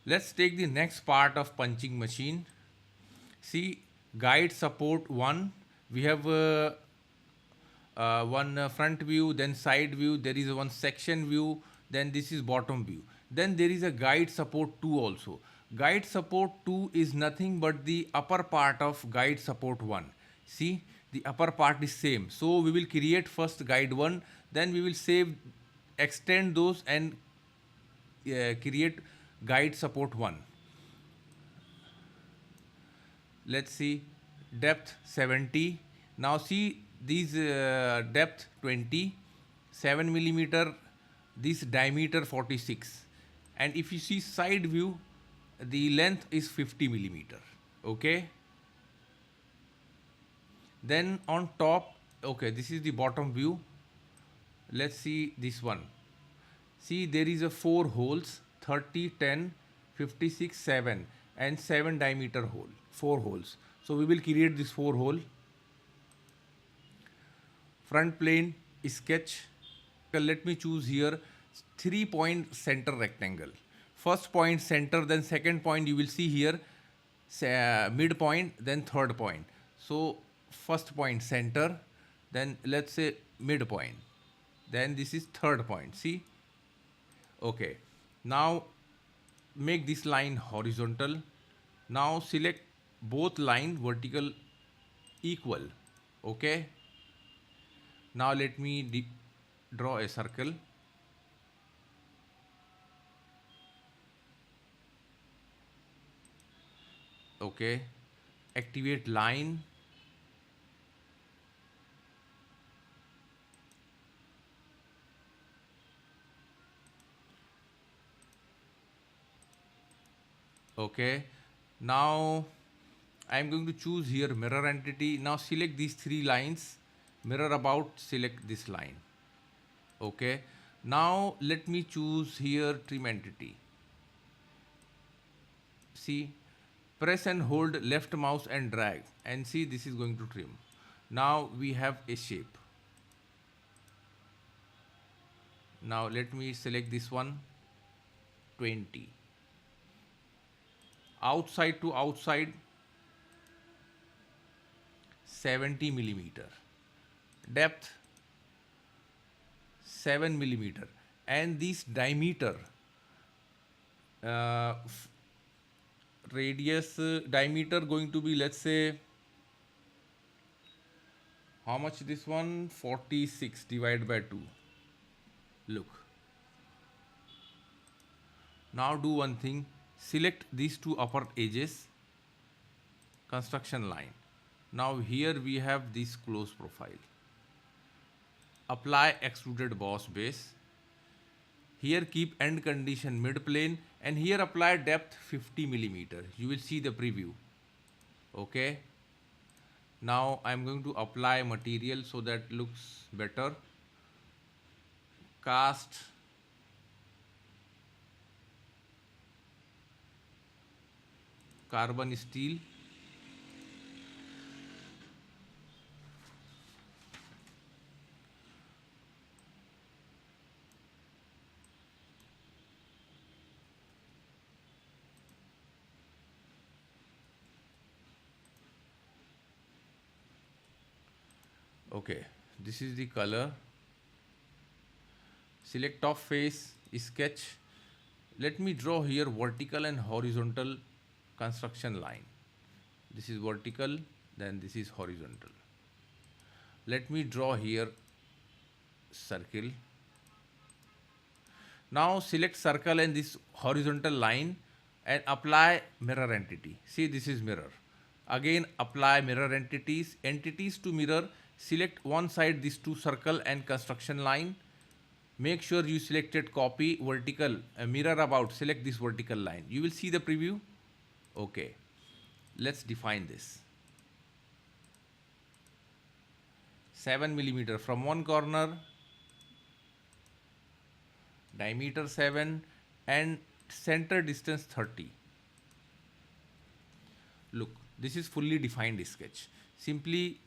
Let's take the next part of punching machine. See, guide support 1. We have one front view, then side view, there is one section view, then this is bottom view. Then there is a guide support 2 also. Guide support 2 is nothing but the upper part of guide support 1. See, the upper part is same. So we will create first guide 1, then we will save, extend those and create guide support 1. Let's see, depth 70. Now see these depth 20, 7 millimeter, this diameter 46, and if you see side view, the length is 50 millimeter. Okay, then on top, okay, this is the bottom view. Let's see this one. See, there is a 4 holes, 30, 10, 56, 7, and 7 diameter hole, 4 holes. So we will create this 4 hole. Front plane sketch. Let me choose here 3-point center rectangle. First point center, then second point you will see here mid point, then third point. So first point center, then let's say mid point, then this is third point. See, okay, now make this line horizontal. Now select both line vertical equal. Okay, now let me draw a circle. Okay, activate line. Okay, now I am going to choose here mirror entity. Now select these 3 lines, mirror about, select this line. Okay, now let me choose here trim entity. See, press and hold left mouse and drag, and see, this is going to trim. Now we have a shape. Now let me select this one, 20. Outside to outside, 70 millimeter. Depth 7 millimeter. And this diameter, uh, radius diameter going to be, let's say, how much this one, 46 divided by 2. Look, now do one thing, select these 2 upper edges, construction line. Now here we have this close profile. Apply extruded boss base. Here keep end condition mid plane, and here apply depth 50 millimeter. You will see the preview. Okay. Now I am going to apply material so that looks better. Cast carbon steel. Okay, this is the color. Select top face, sketch. Let me draw here vertical and horizontal construction line. This is vertical, then this is horizontal. Let me draw here circle. Now select circle and this horizontal line and apply mirror entity. See, this is mirror. Again apply mirror entities to mirror. Select one side these 2 circle and construction line. Make sure you selected copy vertical, mirror about, select this vertical line. You will see the preview. Okay, let's define this. 7 millimeter from one corner, diameter 7, and center distance 30. Look, this is fully defined sketch. Simply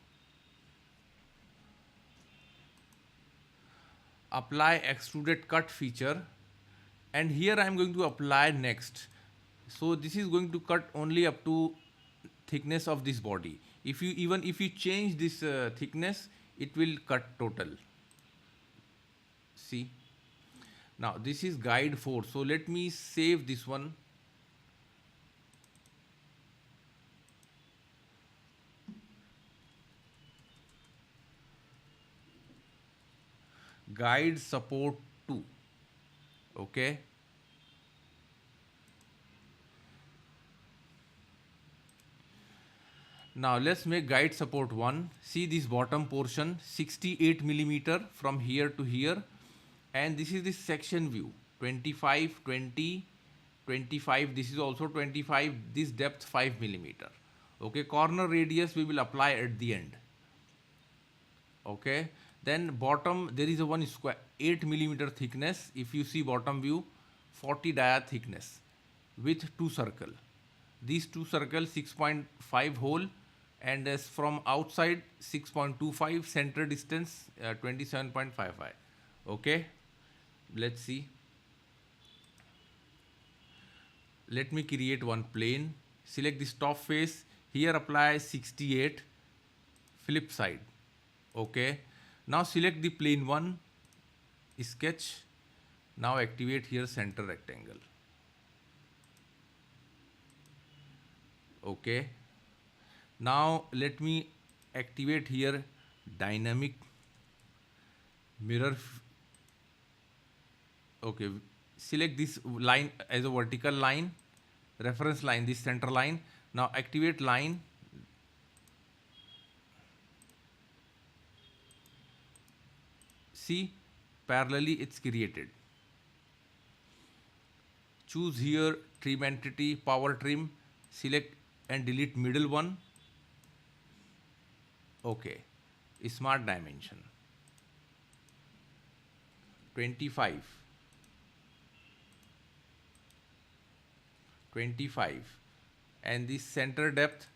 apply extruded cut feature, and here I am going to apply next So this is going to cut only up to thickness of this body. If you change this thickness, it will cut total. See. Now this is guide 4. So let me save this one. Guide support 2. Okay. Now let's make guide support 1. See this bottom portion 68 millimeter from here to here, and this is the section view 25, 20, 25. This is also 25. This depth 5 millimeter. Okay, corner radius we will apply at the end. Okay, then bottom there is a one square 8 millimeter thickness. If you see bottom view, 40 dia thickness with two circle. These two circles 6.5 hole, and as from outside 6.25, center distance 27.55. Okay, let's see. Let me create one plane. Select this top face. Here apply 68. Flip side. Okay. Now select the plane 1. Sketch. Now activate here center rectangle. Okay. Now let me activate here dynamic mirror. Okay. Select this line as a vertical line, reference line, this center line. Now activate line. See, parallelly it's created. Choose here trim entity, power trim, select and delete middle one. Okay, smart dimension 25, 25, and this center depth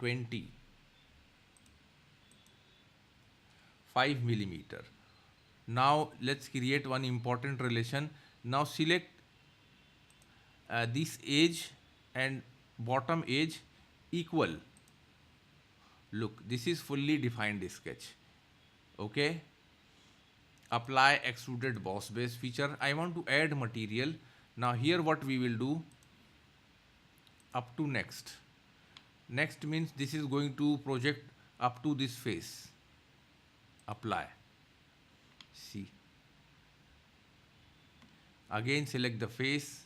20, 5 millimeter. Now let's create one important relation. Now select this edge and bottom edge equal. Look, this is fully defined sketch. Okay. Apply extruded boss base feature. I want to add material. Now here what we will do, up to next. Next means this is going to project up to this face. Apply. See. Again select the face.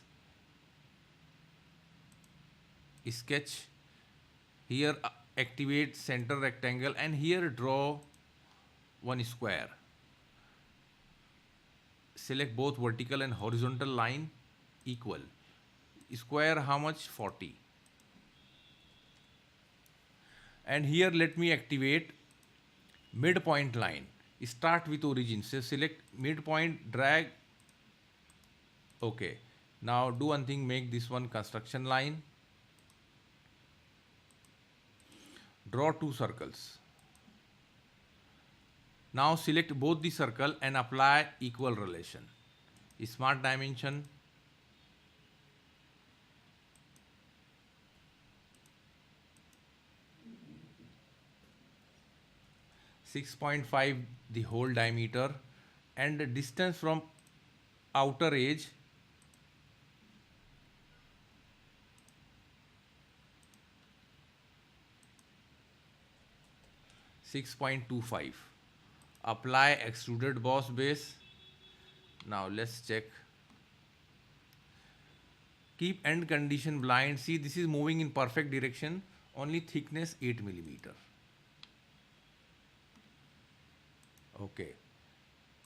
Sketch. Here activate center rectangle, and here draw one square. Select both vertical and horizontal line equal. Square how much? 40. And here let me activate midpoint line. Start with origin. So select midpoint, drag. Okay. Now do one thing, make this one construction line. Draw two circles. Now select both the circle and apply equal relation. Smart dimension. .5 the whole diameter, and the distance from outer edge 6.25. Apply extruded boss base. Now let's check. Keep end condition blind. See, this is moving in perfect direction. Only thickness 8 millimeter. Okay.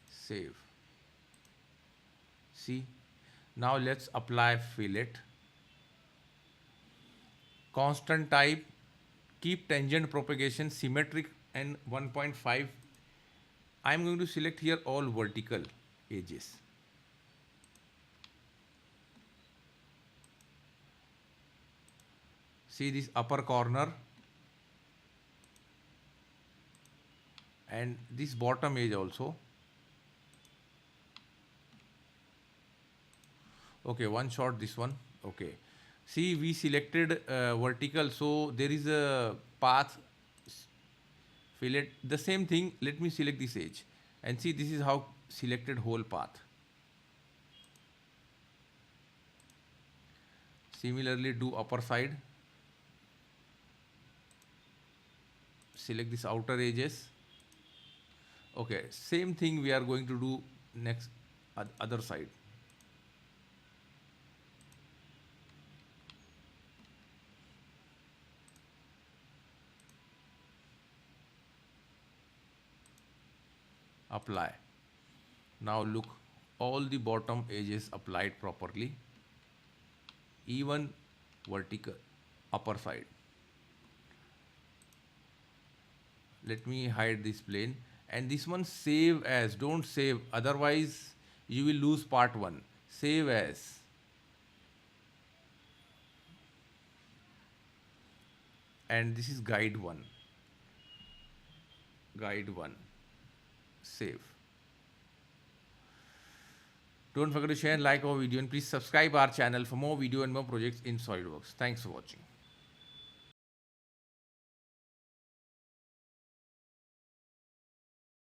Save. See. Now let's apply fillet. Constant type. Keep tangent propagation symmetric and 1.5. I am going to select here all vertical edges. See this upper corner and this bottom edge also. Okay, one shot this one. Okay. See, we selected vertical, so there is a path fillet. The same thing, let me select this edge. And see, this is how selected whole path. Similarly, do upper side. Select this outer edges. Okay, same thing we are going to do next other side. Apply. Now look, all the bottom edges applied properly. Even vertical upper side. Let me hide this plane, and this one save as, don't save, otherwise you will lose part 1. Save as, and this is guide 1. Guide 1. Save. Don't forget to share and like our video, and please subscribe our channel for more video and more projects in SolidWorks. Thanks for watching.